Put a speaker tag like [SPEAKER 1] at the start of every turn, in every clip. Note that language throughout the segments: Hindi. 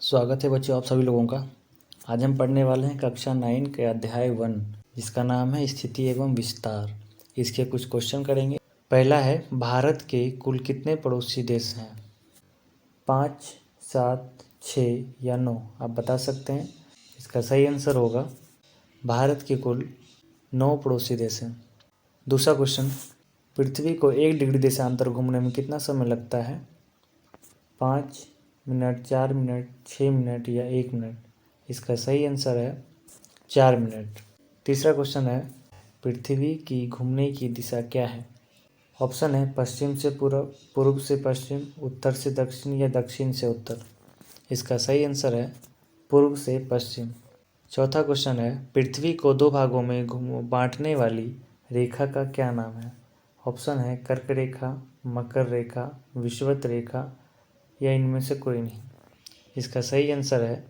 [SPEAKER 1] स्वागत है बच्चों आप सभी लोगों का। आज हम पढ़ने वाले हैं कक्षा 9 के अध्याय 1 जिसका नाम है स्थिति एवं विस्तार। इसके कुछ क्वेश्चन करेंगे। पहला है, भारत के कुल कितने पड़ोसी देश हैं? 5, 7, 6 या 9? आप बता सकते हैं। इसका सही आंसर होगा भारत के कुल 9 पड़ोसी देश हैं। दूसरा क्वेश्चन, पृथ्वी को 1 डिग्री देशांतर घूमने में कितना समय लगता है? 5 मिनट, 4 मिनट, 6 मिनट या 1 मिनट? इसका सही आंसर है 4 मिनट। तीसरा क्वेश्चन है, पृथ्वी की घूमने की दिशा क्या है? ऑप्शन है पश्चिम से पूर्व, पूर्व से पश्चिम, उत्तर से दक्षिण या दक्षिण से उत्तर। इसका सही आंसर है पूर्व से पश्चिम। चौथा क्वेश्चन है, पृथ्वी को 2 भागों में बांटने वाली रेखा का क्या नाम है? ऑप्शन है कर्क रेखा, मकर रेखा, विषुवत रेखा या इनमें से कोई नहीं। इसका सही आंसर है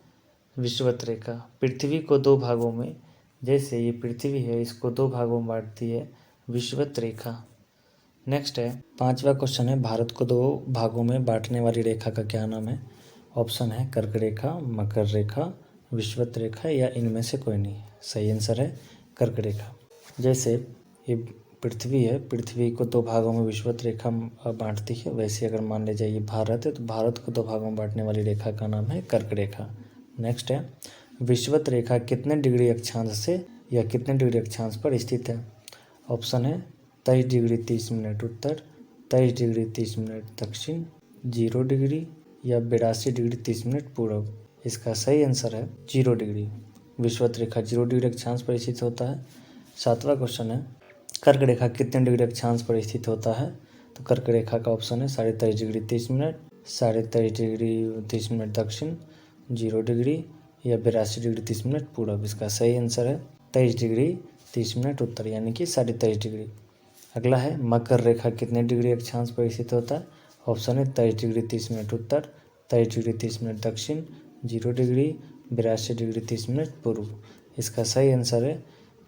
[SPEAKER 1] विषुवत रेखा। पृथ्वी को 2 भागों में, जैसे ये पृथ्वी है इसको 2 भागों में बांटती है विषुवत रेखा। नेक्स्ट है, 5वां क्वेश्चन है, भारत को 2 भागों में बांटने वाली रेखा का क्या नाम है? ऑप्शन है कर्क रेखा, मकर रेखा, विषुवत रेखा या इनमें से कोई नहीं। सही आंसर है कर्क रेखा। जैसे ये पृथ्वी है, पृथ्वी को 2 भागों में विषुवत रेखा बांटती है, वैसे अगर मान लीजिए ये भारत है तो भारत को 2 भागों में बांटने वाली रेखा का नाम है कर्क रेखा। नेक्स्ट है, विषुवत रेखा कितने डिग्री अक्षांश से या कितने डिग्री अक्षांश पर स्थित है? ऑप्शन है 23 डिग्री 30 मिनट उत्तर, 23 डिग्री 30 मिनट दक्षिण, 0 डिग्री या 82 डिग्री 30 मिनट पूर्व। इसका सही आंसर है 0 डिग्री। विषुवत रेखा 0 डिग्री अक्षांश पर स्थित होता है। 7वां क्वेश्चन है, कर्क रेखा कितने डिग्री अक्षांश पर स्थित होता है? तो कर्क रेखा का ऑप्शन है 23.5 डिग्री 30 मिनट, 23.5 डिग्री 30 मिनट दक्षिण, 0 डिग्री या 82 डिग्री 30 मिनट पूर्व। इसका सही आंसर है 23 डिग्री 30 मिनट उत्तर, यानी कि 23.5 डिग्री। अगला है, मकर रेखा कितने डिग्री अक्षांश पर स्थित होता है? ऑप्शन है 23 डिग्री 30 मिनट उत्तर, 23 डिग्री 30 मिनट दक्षिण, 0 डिग्री, 82 डिग्री 30 मिनट पूर्व। इसका सही आंसर है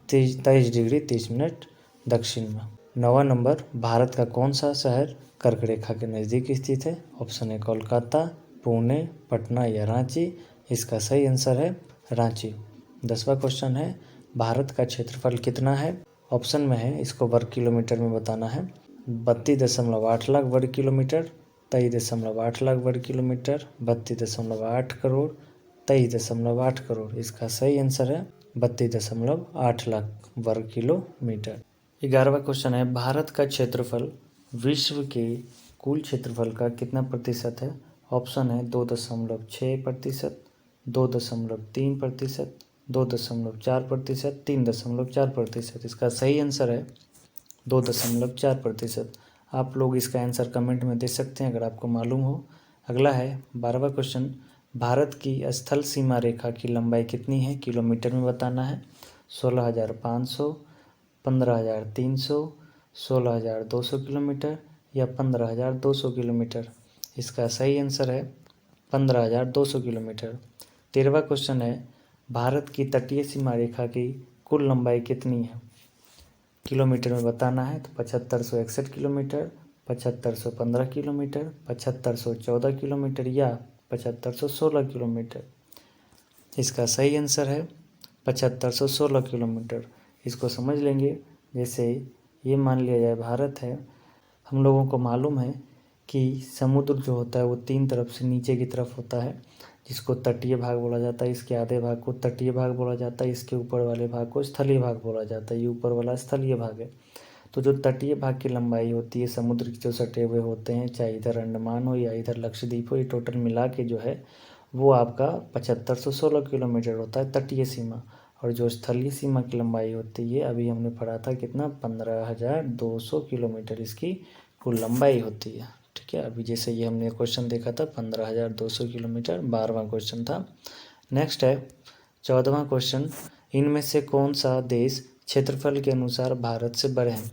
[SPEAKER 1] 23 डिग्री 30 मिनट दक्षिण में। 9वां नंबर, भारत का कौन सा शहर कर्क रेखा के नज़दीक स्थित है? ऑप्शन है कोलकाता, पुणे, पटना या रांची। इसका सही आंसर है रांची। 10वां क्वेश्चन है, भारत का क्षेत्रफल कितना है? ऑप्शन में है, इसको वर्ग किलोमीटर में बताना है। 32.8 लाख वर्ग किलोमीटर, 23.8 लाख वर्ग किलोमीटर, 32.8 करोड़, 23.8 करोड़। इसका सही आंसर है 32.8 लाख वर्ग किलोमीटर। 11वां क्वेश्चन है, भारत का क्षेत्रफल विश्व के कुल क्षेत्रफल का कितना प्रतिशत है? ऑप्शन है 2.6%, 2.3%, 2.4%, 3.4%। इसका सही आंसर है 2.4%। आप लोग इसका आंसर कमेंट में दे सकते हैं अगर आपको मालूम हो। अगला है 12वां क्वेश्चन, भारत की स्थल सीमा रेखा की लंबाई कितनी है? किलोमीटर में बताना है। 16,500, 15,300, 16,200 किलोमीटर या 15,200 किलोमीटर। इसका सही आंसर है 15,200 किलोमीटर। 13वां क्वेश्चन है, भारत की तटीय सीमा रेखा की कुल लंबाई कितनी है? किलोमीटर में बताना है तो 7561 किलोमीटर, 7515 किलोमीटर, 7514 किलोमीटर या 7516 किलोमीटर। इसका सही आंसर है 7516 किलोमीटर। इसको समझ लेंगे, जैसे ये मान लिया जाए भारत है, हम लोगों को मालूम है कि समुद्र जो होता है वो 3 तरफ से नीचे की तरफ होता है, जिसको तटीय भाग बोला जाता है। इसके आधे भाग को तटीय भाग बोला जाता है, इसके ऊपर वाले भाग को स्थलीय भाग बोला जाता है। ये ऊपर वाला स्थलीय भाग है। तो जो तटीय भाग की लंबाई होती है, समुद्र के जो सटे हुए होते हैं, चाहे इधर अंडमान हो या इधर लक्षद्वीप हो, ये टोटल मिला के जो है वो आपका 7516 किलोमीटर होता है तटीय सीमा। और जो स्थलीय सीमा की लंबाई होती है, अभी हमने पढ़ा था कितना, 15,200 किलोमीटर इसकी कुल लंबाई होती है। ठीक है, अभी जैसे ये हमने क्वेश्चन देखा था 15,200 किलोमीटर, 12वां क्वेश्चन था। नेक्स्ट है 14वां क्वेश्चन, इनमें से कौन सा देश क्षेत्रफल के अनुसार भारत से बड़े हैं?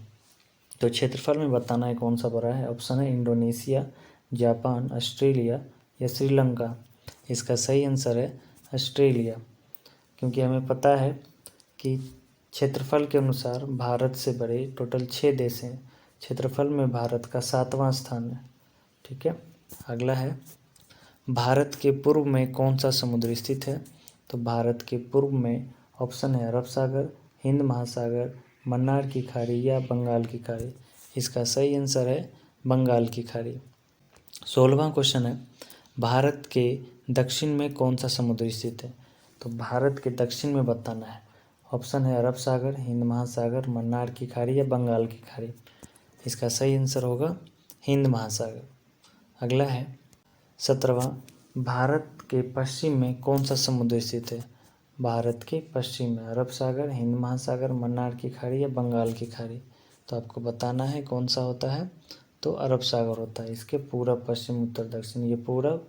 [SPEAKER 1] तो क्षेत्रफल में बताना है कौन सा बड़ा है। ऑप्शन है इंडोनेशिया, जापान, ऑस्ट्रेलिया या श्रीलंका। इसका सही आंसर है ऑस्ट्रेलिया, क्योंकि हमें पता है कि क्षेत्रफल के अनुसार भारत से बड़े टोटल 6 देश हैं। क्षेत्रफल में भारत का 7वां स्थान है। ठीक है, अगला है भारत के पूर्व में कौन सा समुद्र स्थित है? तो भारत के पूर्व में ऑप्शन है अरब सागर, हिंद महासागर, मन्नार की खाड़ी या बंगाल की खाड़ी। इसका सही आंसर है बंगाल की खाड़ी। 16वां क्वेश्चन है, भारत के दक्षिण में कौन सा समुद्र स्थित है? तो भारत के दक्षिण में बताना है। ऑप्शन है अरब सागर, हिंद महासागर, मन्नार की खाड़ी या बंगाल की खाड़ी। इसका सही आंसर होगा हिंद महासागर। अगला है 17वां, भारत के पश्चिम में कौन सा समुद्र स्थित है? भारत के पश्चिम में अरब सागर, हिंद महासागर, मन्नार की खाड़ी या बंगाल की खाड़ी। तो आपको बताना है कौन सा होता है, तो अरब सागर होता है। इसके पूरब, पश्चिम, उत्तर, दक्षिण, ये पूरब,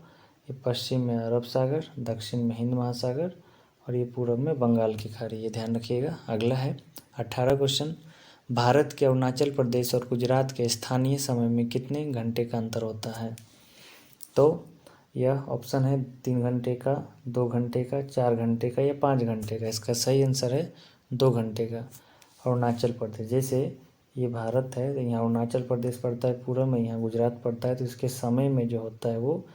[SPEAKER 1] ये पश्चिम में अरब सागर, दक्षिण में हिंद महासागर और ये पूरब में बंगाल की खाड़ी, ये ध्यान रखिएगा। अगला है 18 क्वेश्चन, भारत के अरुणाचल प्रदेश और गुजरात के स्थानीय समय में कितने घंटे का अंतर होता है? तो यह ऑप्शन है 3 घंटे का, 2 घंटे का, 4 घंटे का या 5 घंटे का। इसका सही आंसर है 2 घंटे का। अरुणाचल प्रदेश, जैसे ये भारत है तो यहाँ अरुणाचल प्रदेश पड़ता है पूरब में, यहाँ गुजरात पड़ता है, तो इसके समय में जो होता है वो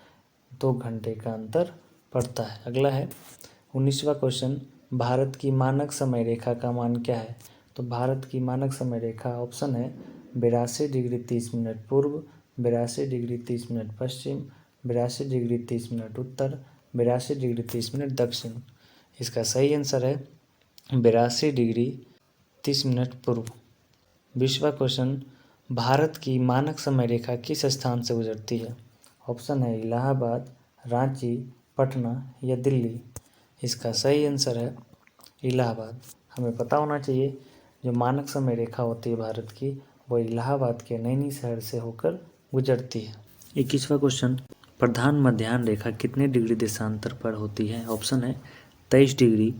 [SPEAKER 1] 2 घंटे का अंतर पड़ता है। अगला है 19वां क्वेश्चन, भारत की मानक समय रेखा का मान क्या है? तो भारत की मानक समय रेखा ऑप्शन है 82 डिग्री 30 मिनट पूर्व, 82 डिग्री 30 मिनट पश्चिम, 82 डिग्री 30 मिनट उत्तर, 82 डिग्री 30 मिनट दक्षिण। इसका सही आंसर है 82 डिग्री 30 मिनट पूर्व। 20वां क्वेश्चन, भारत की मानक समय रेखा किस स्थान से गुजरती है? ऑप्शन है इलाहाबाद, रांची, पटना या दिल्ली। इसका सही आंसर है इलाहाबाद। हमें पता होना चाहिए जो मानक समय रेखा होती है भारत की, वो इलाहाबाद के नैनी शहर से होकर गुजरती है। 21वां क्वेश्चन, प्रधान मध्याह्न रेखा कितने डिग्री देशांतर पर होती है? ऑप्शन है 23 डिग्री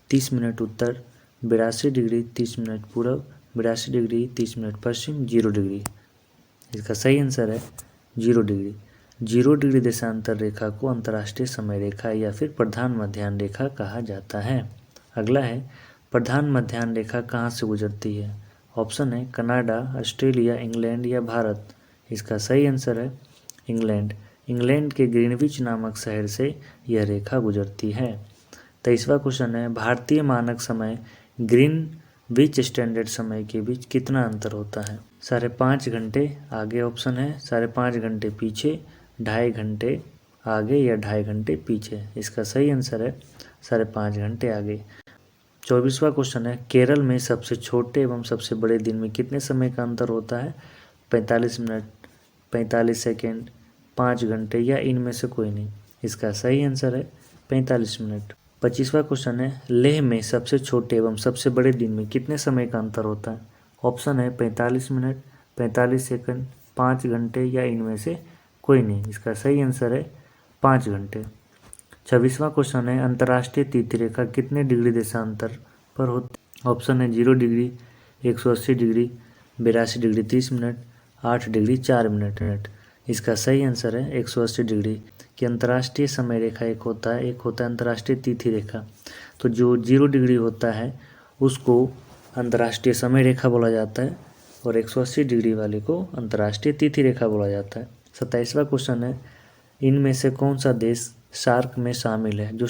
[SPEAKER 1] 30 मिनट उत्तर, 82 डिग्री 30 मिनट पूर्व, 82 डिग्री 30 मिनट पश्चिम, 0 डिग्री। इसका सही आंसर है 0 डिग्री। 0 डिग्री देशांतर रेखा को अंतर्राष्ट्रीय समय रेखा या फिर प्रधान मध्याह्न रेखा कहा जाता है। अगला है, प्रधान मध्याह्न रेखा कहाँ से गुजरती है? ऑप्शन है कनाडा, ऑस्ट्रेलिया, इंग्लैंड या भारत। इसका सही आंसर है इंग्लैंड। इंग्लैंड के ग्रीनविच नामक शहर से यह रेखा गुजरती है। 23वां क्वेश्चन है, भारतीय मानक समय ग्रीनविच स्टैंडर्ड समय के बीच कितना अंतर होता है? 5.5 घंटे आगे ऑप्शन है, 5.5 घंटे पीछे, 2.5 घंटे आगे या 2.5 घंटे पीछे। इसका सही आंसर है 5.5 घंटे आगे। 24वां क्वेश्चन है, केरल में सबसे छोटे एवं सबसे बड़े दिन में कितने समय का अंतर होता है? 45 मिनट, 45 सेकेंड, 5 घंटे या इनमें से कोई नहीं। इसका सही आंसर है 45 मिनट। 25वां क्वेश्चन है, लेह में सबसे छोटे एवं सबसे बड़े दिन में कितने समय का अंतर होता है? ऑप्शन है 45 मिनट, 45 सेकंड, 5 घंटे या इनमें से कोई नहीं। इसका सही आंसर है 5 घंटे। 26वां क्वेश्चन है, अंतर्राष्ट्रीय तिथि रेखा कितने डिग्री देशांतर पर होती? ऑप्शन है 0 degree, 180 degree, 82 degree 30 minute, 8 degree 4 minute. इसका सही आंसर है 180 डिग्री की अंतर्राष्ट्रीय समय रेखा एक होता है अंतर्राष्ट्रीय तिथि रेखा। तो जो 0 डिग्री होता है उसको अंतर्राष्ट्रीय समय रेखा बोला जाता है और 180 डिग्री वाले को अंतर्राष्ट्रीय तिथि रेखा बोला जाता है। 27वां क्वेश्चन है, इनमें से कौन सा देश सार्क में शामिल है? जो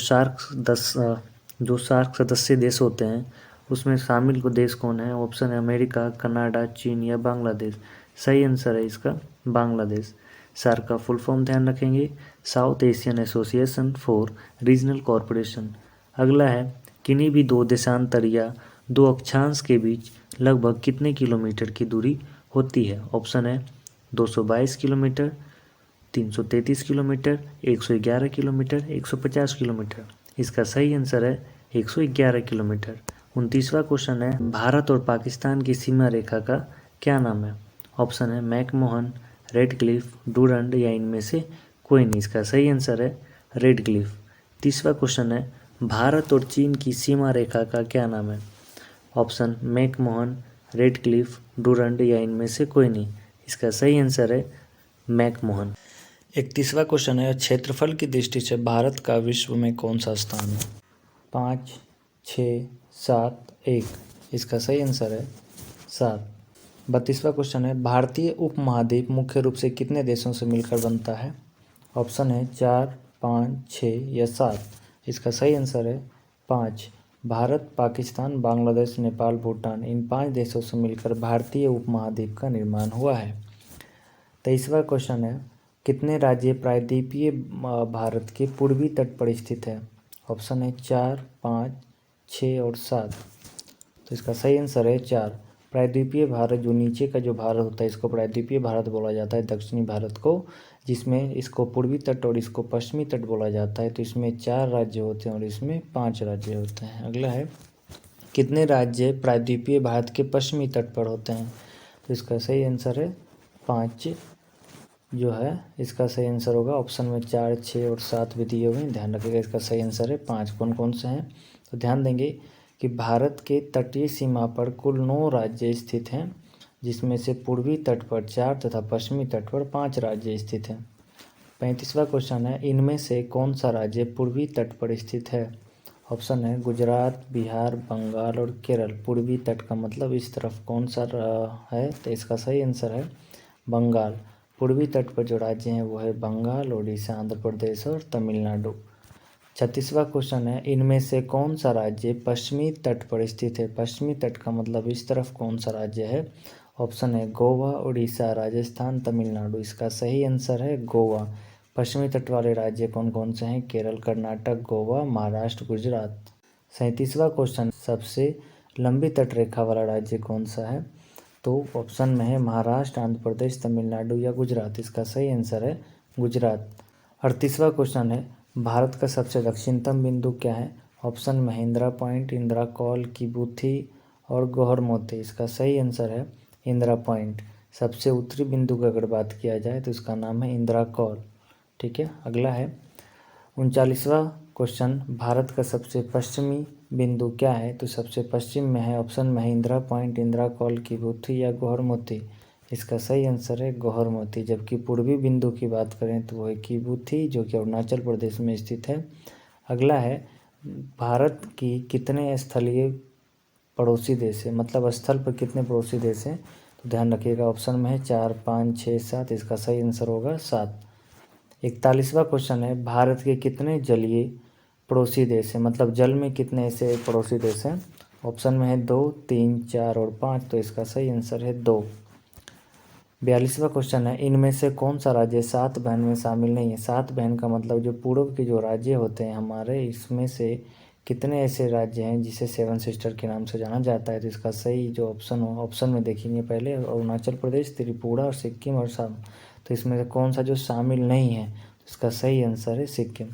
[SPEAKER 1] सार्क सदस्य देश होते हैं उसमें शामिल को देश कौन है? ऑप्शन है अमेरिका, कनाडा, चीन या बांग्लादेश। सही आंसर है इसका बांग्लादेश। सार्क का फुल फॉर्म ध्यान रखेंगे, south Asian association for regional corporation. अगला है, किन्हीं भी 2 देशांतर या 2 अक्षांश के बीच लगभग कितने किलोमीटर की दूरी होती है? ऑप्शन है 222 किलोमीटर, 333 किलोमीटर, 111 किलोमीटर, 150 किलोमीटर। इसका सही आंसर है 111 किलोमीटर। 29वां क्वेश्चन है, भारत और पाकिस्तान की सीमा रेखा का क्या नाम है? ऑप्शन है मैकमोहन, रेड क्लिफ, डूरंड या इनमें से कोई नहीं। इसका सही आंसर है रेड क्लिफ। 30वां क्वेश्चन है, भारत और चीन की सीमा रेखा का क्या नाम है? Option McMahon, red Cliff, Durand या इनमें से कोई नहीं। इसका सही आंसर है मैकमोहन। 31वां क्वेश्चन है, क्षेत्रफल की दृष्टि से भारत का विश्व में कौन सा स्थान है? 5, 6, 7, 1। इसका सही आंसर है 7। 32वां क्वेश्चन है, भारतीय उपमहाद्वीप मुख्य रूप से कितने देशों से मिलकर बनता है? ऑप्शन है 4, 5, 6 या 7। इसका सही आंसर है 5। भारत, पाकिस्तान, बांग्लादेश, नेपाल, भूटान इन 5 देशों से मिलकर भारतीय उपमहाद्वीप का निर्माण हुआ है। 23वां क्वेश्चन है, कितने राज्य प्रायद्वीपीय भारत के पूर्वी तट पर स्थित है? ऑप्शन है 4, 5, 6 और 7। तो इसका सही आंसर है 4। प्रायद्वीपीय भारत, जो नीचे का जो भारत होता है इसको प्रायद्वीपीय भारत बोला जाता है, दक्षिणी भारत को, जिसमें इसको पूर्वी तट और इसको पश्चिमी तट बोला जाता है। तो इसमें 4 राज्य होते हैं और इसमें 5 राज्य होते हैं। अगला है, कितने राज्य प्रायद्वीपीय भारत के पश्चिमी तट पर होते हैं? तो इसका सही आंसर है 5 जो है, इसका सही आंसर होगा ऑप्शन में 4, 6 और 7 भी दिए हुए हैं, ध्यान रखिएगा। इसका सही आंसर है 5। कौन कौन से हैं? तो ध्यान देंगे कि भारत के तटीय सीमा पर कुल 9 राज्य स्थित हैं, जिसमें से पूर्वी तट पर 4 तथा पश्चिमी तट पर 5 राज्य स्थित हैं। 35वां क्वेश्चन है, इनमें से कौन सा राज्य पूर्वी तट पर स्थित है? ऑप्शन है गुजरात, बिहार, बंगाल और केरल। पूर्वी तट का मतलब इस तरफ कौन सा है? तो इसका सही आंसर है बंगाल। पूर्वी तट पर जो राज्य हैं वो है बंगाल, उड़ीसा, आंध्र प्रदेश और तमिलनाडु। 36वां क्वेश्चन है, इनमें से कौन सा राज्य पश्चिमी तट पर स्थित है? पश्चिमी तट का मतलब इस तरफ कौन सा राज्य है? ऑप्शन है गोवा, उड़ीसा, राजस्थान, तमिलनाडु। इसका सही आंसर है गोवा। पश्चिमी तट वाले राज्य कौन कौन से हैं? केरल, कर्नाटक, गोवा, महाराष्ट्र, गुजरात। 37वां क्वेश्चन, सबसे लंबी तट रेखा वाला राज्य कौन सा है? तो ऑप्शन में है महाराष्ट्र, आंध्र प्रदेश, तमिलनाडु या गुजरात। इसका सही आंसर है गुजरात। 38वां क्वेश्चन है, भारत का सबसे दक्षिणतम बिंदु क्या है? ऑप्शन में इंदिरा पॉइंट, इंदिरा कॉल, किबुथी और गौहर मोती। इसका सही आंसर है इंदिरा पॉइंट। सबसे उत्तरी बिंदु की अगर बात किया जाए तो इसका नाम है इंदिरा कॉल। ठीक है, अगला है 39वां क्वेश्चन, भारत का सबसे पश्चिमी बिंदु क्या है? तो सबसे पश्चिम में है, ऑप्शन में है इंदिरा पॉइंट, इंदिरा कॉल, किबुथी या गौहर मोती। इसका सही आंसर है गौहर मोती। जबकि पूर्वी बिंदु की बात करें तो वो है किबुथी, जो कि अरुणाचल प्रदेश में स्थित है। अगला है, भारत की कितने स्थलीय पड़ोसी देश है? मतलब स्थल पर कितने पड़ोसी देश हैं? तो ध्यान रखिएगा, ऑप्शन में है 4, 5, 6, 7। इसका सही आंसर होगा 7। 41वां क्वेश्चन है, भारत के कितने जलीय पड़ोसी देश हैं? मतलब जल में कितने ऐसे पड़ोसी देश हैं? ऑप्शन में है 2, 3, 4 और 5। तो इसका सही आंसर है 2। 42वां क्वेश्चन है, इनमें से कौन सा राज्य 7 बहन में शामिल नहीं है? 7 बहन का मतलब जो पूर्व के जो राज्य होते हैं हमारे, इसमें से कितने ऐसे राज्य हैं जिसे 7 सिस्टर के नाम से जाना जाता है? तो इसका सही जो ऑप्शन हो, ऑप्शन में देखेंगे पहले अरुणाचल प्रदेश, त्रिपुरा और सिक्किम और असम। तो इसमें से कौन सा जो शामिल नहीं है? तो इसका सही आंसर है सिक्किम।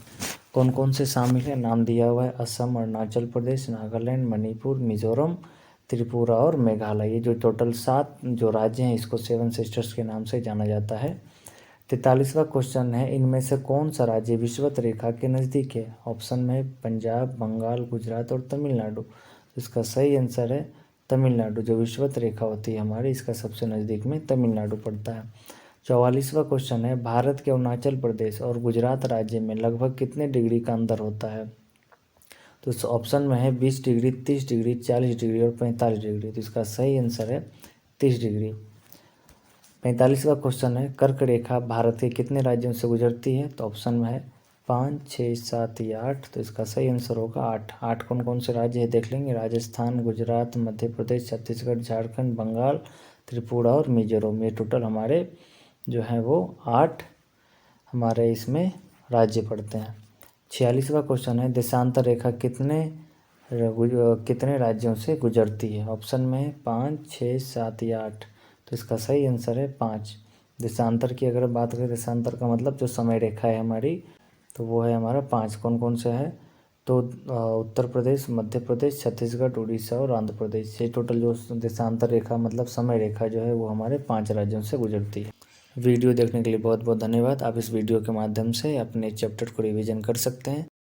[SPEAKER 1] कौन कौन से शामिल है? नाम दिया हुआ है असम, अरुणाचल प्रदेश, नागालैंड, मणिपुर, मिजोरम, त्रिपुरा और मेघालय। ये जो टोटल 7 जो राज्य हैं इसको 7 सिस्टर्स के नाम से जाना जाता है। 43वां क्वेश्चन है, इनमें से कौन सा राज्य विषुवत रेखा के नज़दीक है? ऑप्शन में पंजाब, बंगाल, गुजरात और तमिलनाडु। इसका सही आंसर है तमिलनाडु। जो विषुवत रेखा होती है हमारी, इसका सबसे नज़दीक में तमिलनाडु पड़ता है। 44वां क्वेश्चन है, भारत के अरुणाचल प्रदेश और गुजरात राज्य में लगभग कितने डिग्री का अंतर होता है? तो इस ऑप्शन में है 20 डिग्री, 30 डिग्री, 40 डिग्री और 45 डिग्री। तो इसका सही आंसर है 30 डिग्री। 45वां क्वेश्चन है, कर्क रेखा भारत के कितने राज्यों से गुजरती है? तो ऑप्शन में है 5, 6, 7 या 8। तो इसका सही आंसर होगा 8। 8 कौन कौन से राज्य है देख लेंगे, राजस्थान, गुजरात, मध्य प्रदेश, छत्तीसगढ़, झारखंड, बंगाल, त्रिपुरा और मिजोरम। ये टोटल हमारे जो हैं वो 8 हमारे इसमें राज्य पड़ते हैं। 46वां क्वेश्चन है, देशांतर रेखा कितने राज्यों से गुजरती है? ऑप्शन में है 5, 6, 7 या 8। तो इसका सही आंसर है 5। देशांतर की अगर बात करें, देशांतर का मतलब जो समय रेखा है हमारी, तो वो है हमारा 5। कौन कौन सा है? तो उत्तर प्रदेश, मध्य प्रदेश, छत्तीसगढ़, उड़ीसा और आंध्र प्रदेश। ये टोटल जो देशांतर रेखा मतलब समय रेखा जो है वो हमारे 5 राज्यों से गुजरती है। वीडियो देखने के लिए बहुत बहुत धन्यवाद। आप इस वीडियो के माध्यम से अपने चैप्टर को रिवीजन कर सकते हैं।